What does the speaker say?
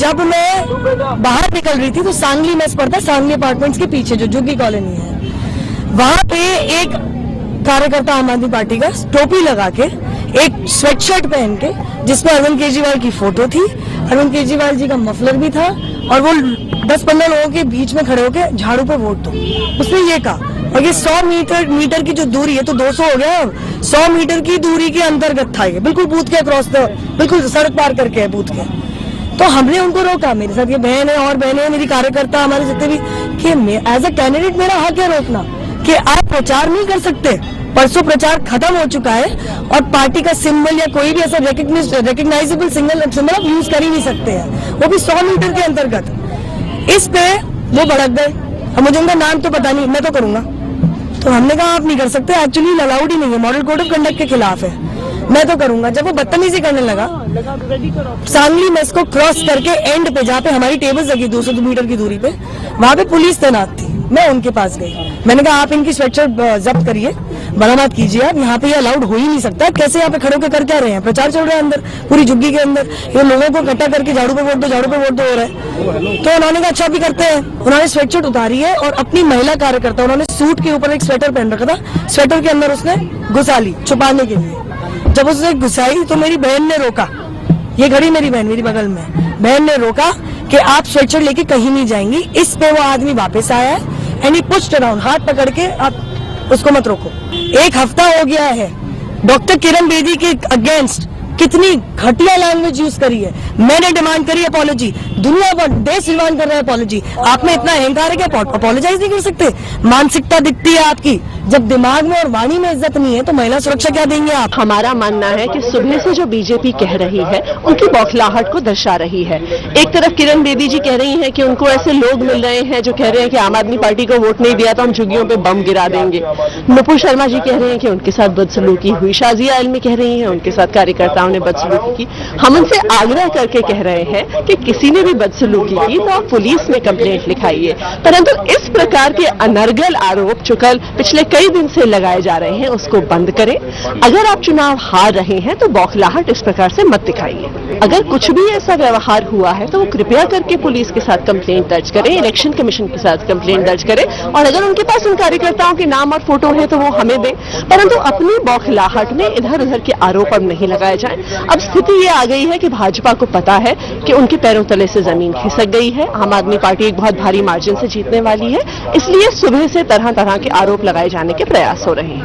जब मैं बाहर निकल रही थी तो सांगली मेस पड़ता, सांगली अपार्टमेंट्स के पीछे जो जुग्गी कॉलोनी है, वहां पे एक कार्यकर्ता आम आदमी पार्टी का टोपी लगा के, एक स्वेटशर्ट पहन के, जिसमें अरविंद केजरीवाल की फोटो थी, अरविंद केजरीवाल जी का मफलर भी था, और वो 10-15 लोगों के बीच में खड़े होकर झाड़ू पे वोट दो, उसने ये कहा। और ये 100 मीटर की जो दूरी है, तो 200 हो गया, 100 मीटर की दूरी के अंतर्गत था ये, बिल्कुल बूथ के अक्रॉस, बिल्कुल सड़क पार करके है बूथ के। तो हमने उनको रोका, मेरे साथ ये बहन है और बहनें मेरी कार्यकर्ता हमारे जितने भी, कि एज अ कैंडिडेट मेरा हक है रोकना कि आप प्रचार नहीं कर सकते। परसों प्रचार खत्म हो चुका है और पार्टी का सिंबल या कोई भी ऐसा रिकग्नाइजेबल सिंबल आप यूज कर ही नहीं सकते हैं, वो भी 100 मीटर के अंतर्गत। इस पे वो भड़क गए। अब मुझे उनका नाम तो पता नहीं, मैं तो करूंगा। तो हमने कहा आप नहीं कर सकते, एक्चुअली अलाउड ही नहीं है, मॉडल कोड ऑफ कंडक्ट के खिलाफ है, मैं तो करूंगा। जब वो बदतमीजी करने लगा, सांगली मेस को क्रॉस करके एंड पे जहाँ पे हमारी टेबल्स लगी 200 मीटर की दूरी पे, वहां पे पुलिस तैनात थी। मैं उनके पास गई, मैंने कहा आप इनकी स्वेटशर्ट जब्त करिए, बरामद कीजिए, आप यहाँ पे ये अलाउड हो ही नहीं सकता। कैसे यहाँ पे खड़े होकर कर क्या रहे हैं? प्रचार चल रहा है अंदर पूरी झुग्गी के अंदर, ये लोगों को इकट्ठा करके झाड़ू पे वोट दो, झाड़ू पे वोट दो हो रहा है। तो उन्होंने कहा अच्छा भी करते हैं, उन्होंने स्वेटशर्ट उतारी है और अपनी महिला कार्यकर्ता, उन्होंने सूट के ऊपर एक स्वेटर पहन रखा था, स्वेटर के अंदर उसने घुसा ली छुपाने के लिए। जब उसने घुसाई तो मेरी बहन ने रोका, ये खड़ी मेरी बहन मेरी बगल में, बहन ने रोका कि आप स्वेटशर्ट लेके कहीं नहीं जाएंगी। इस पे वो आदमी वापस आया है एंड ही पुश्ड अराउंड, हाथ पकड़ के आप उसको मत रोको। 1 हफ्ता हो गया है, डॉक्टर किरण बेदी के अगेंस्ट कितनी घटिया लैंग्वेज यूज करी है। मैंने डिमांड करी अपॉलॉजी, दुनिया भर देश निर्माण कर रहा है अपॉलॉजी। आप में इतना अहंकार है कि अपॉलोजाइज नहीं कर सकते? मानसिकता दिखती है आपकी, जब दिमाग में और वाणी में इज्जत नहीं है तो महिला सुरक्षा क्या देंगे आप? हमारा मानना है कि सुबह से जो बीजेपी कह रही है उनकी बौखलाहट को दर्शा रही है। एक तरफ किरण बेदी जी कह रही हैं कि उनको ऐसे लोग मिल रहे हैं जो कह रहे हैं कि आम आदमी पार्टी को वोट नहीं दिया तो हम झुग्गियों पे बम गिरा देंगे। नुपुर शर्मा जी कह रहे हैं कि उनके साथ बदसलूकी हुई, शाजिया आलमी कह रही हैं उनके साथ कार्यकर्ताओं ने बदसलूकी की। हम उनसे आग्रह करके कह रहे हैं कि किसी ने भी बदसलूकी की तो आप पुलिस में कंप्लेंट लिखाइए, परंतु इस प्रकार के अनर्गल आरोप जो कल पिछले कई दिन से लगाए जा रहे हैं उसको बंद करें। अगर आप चुनाव हार रहे हैं तो बौखलाहट इस प्रकार से मत दिखाइए। अगर कुछ भी ऐसा व्यवहार हुआ है तो वो कृपया करके पुलिस के साथ कंप्लेंट दर्ज करें, इलेक्शन कमीशन के साथ कंप्लेंट दर्ज करें, और अगर उनके पास उन कार्यकर्ताओं के नाम और फोटो है तो वो हमें दें, परंतु अपनी बौखलाहट में इधर उधर के आरोप अब नहीं लगाए जाएं। अब स्थिति ये आ गई है कि भाजपा को पता है कि उनके पैरों तले से जमीन खिसक गई है, आम आदमी पार्टी एक बहुत भारी मार्जिन से जीतने वाली है, इसलिए सुबह से तरह तरह के आरोप लगाए जाने के प्रयास हो रहे हैं।